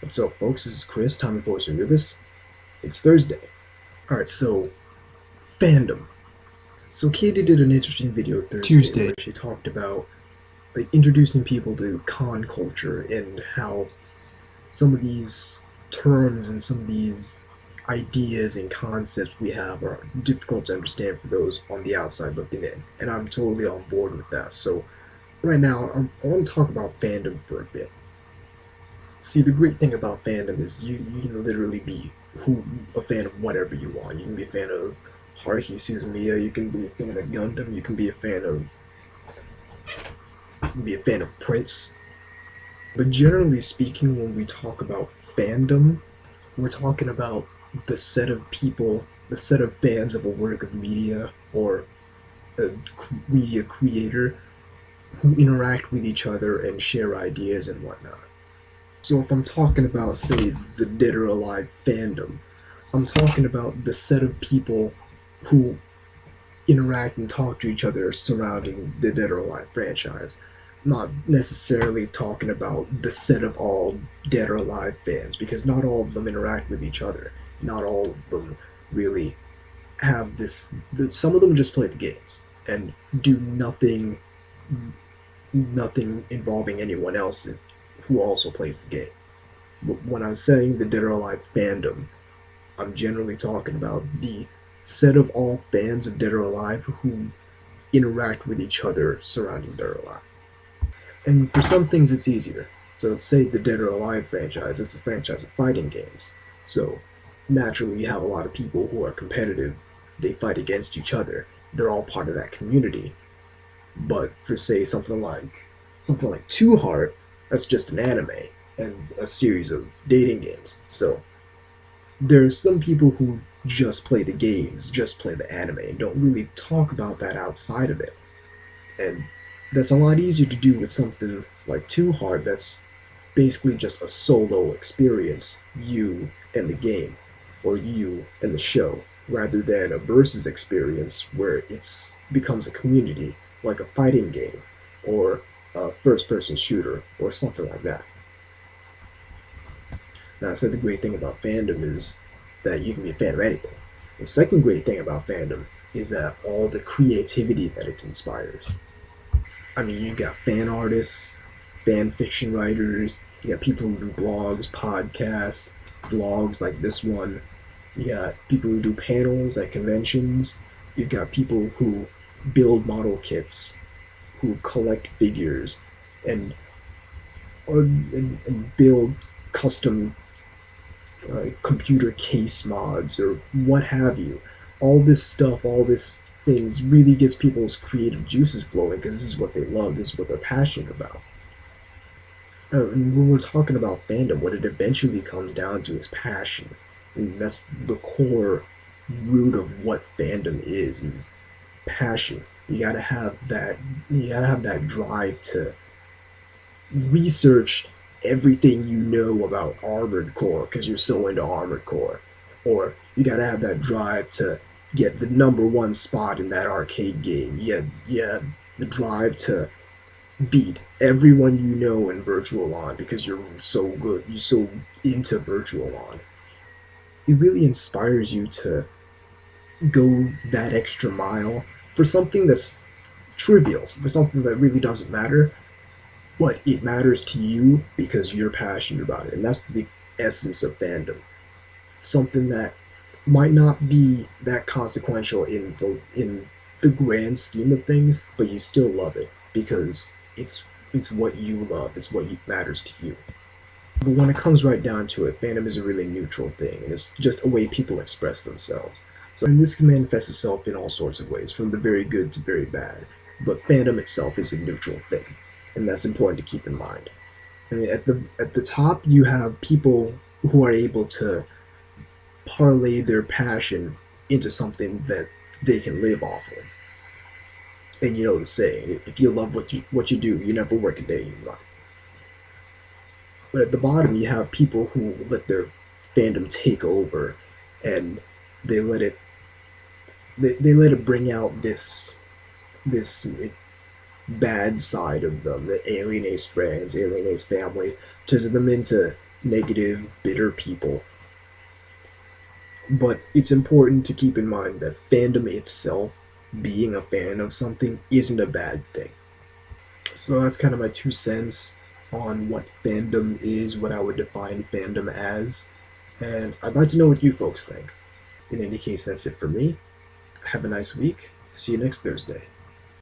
What's up, folks? This is Chris. Time for us to do this. It's Thursday. Alright, so, fandom. So, Katie did an interesting video Thursday Tuesday. where she talked about introducing people to con culture and how some of these terms and some of these ideas and concepts we have are difficult to understand for those on the outside looking in. And I'm totally on board with that. So, right now, I want to talk about fandom for a bit. See, the great thing about fandom is you can literally be a fan of whatever you want. You can be a fan of Haruhi Suzumiya, you can be a fan of Gundam, you can be a fan of Prince. But generally speaking, when we talk about fandom, we're talking about the set of people, the set of fans of a work of media or a media creator who interact with each other and share ideas and whatnot. So if I'm talking about, say, the Dead or Alive fandom, I'm talking about the set of people who interact and talk to each other surrounding the Dead or Alive franchise. Not necessarily talking about the set of all Dead or Alive fans, because not all of them interact with each other. Not all of them really have this. Some of them just play the games and do nothing involving anyone else who also plays the game. But when I'm saying the Dead or Alive fandom, I'm generally talking about the set of all fans of Dead or Alive who interact with each other surrounding Dead or Alive. And for some things it's easier. So say the Dead or Alive franchise, it's a franchise of fighting games. So naturally you have a lot of people who are competitive, they fight against each other. They're all part of that community. But for say something like Two Heart, that's just an anime and a series of dating games. So there's some people who just play the games, just play the anime, and don't really talk about that outside of it. And that's a lot easier to do with something like Two Heart that's basically just a solo experience, you and the game, or you and the show, rather than a versus experience where it's becomes a community, like a fighting game, or a first-person shooter, or something like that. Now, I said the great thing about fandom is that you can be a fan of anything. The second great thing about fandom is that all the creativity that it inspires. I mean, you got fan artists, fan fiction writers, you got people who do blogs, podcasts, vlogs like this one. You got people who do panels at conventions. You got people who build model kits, who collect figures, and and build custom computer case mods or what have you. All this stuff, all this things really gets people's creative juices flowing because this is what they love, this is what they're passionate about. And when we're talking about fandom, what it eventually comes down to is passion. And that's the core root of what fandom is passion. You gotta have that drive to research everything you know about Armored Core because you're so into Armored Core. Or you gotta have that drive to get the number one spot in that arcade game. You have the drive to beat everyone you know in Virtual On because you're so good, you're so into Virtual On. It really inspires you to go that extra mile for something that's trivial, for something that really doesn't matter, but it matters to you because you're passionate about it. And that's the essence of fandom. Something that might not be that consequential in the grand scheme of things, but you still love it because it's what you love, it's what matters to you. But when it comes right down to it, fandom is a really neutral thing, and it's just a way people express themselves. So and this can manifest itself in all sorts of ways, from the very good to very bad. But fandom itself is a neutral thing, and that's important to keep in mind. I mean, at the top, you have people who are able to parlay their passion into something that they can live off of. And you know the saying: if you love what you do, you never work a day in your life. But at the bottom, you have people who let their fandom take over, and they let it they let it bring out this bad side of them that alienates friends, alienates family, turns them into negative, bitter people. But it's important to keep in mind that fandom itself, being a fan of something, isn't a bad thing. So that's kind of my 2 cents on what fandom is, what I would define fandom as. And I'd like to know what you folks think. In any case, that's it for me. Have a nice week. See you next Thursday.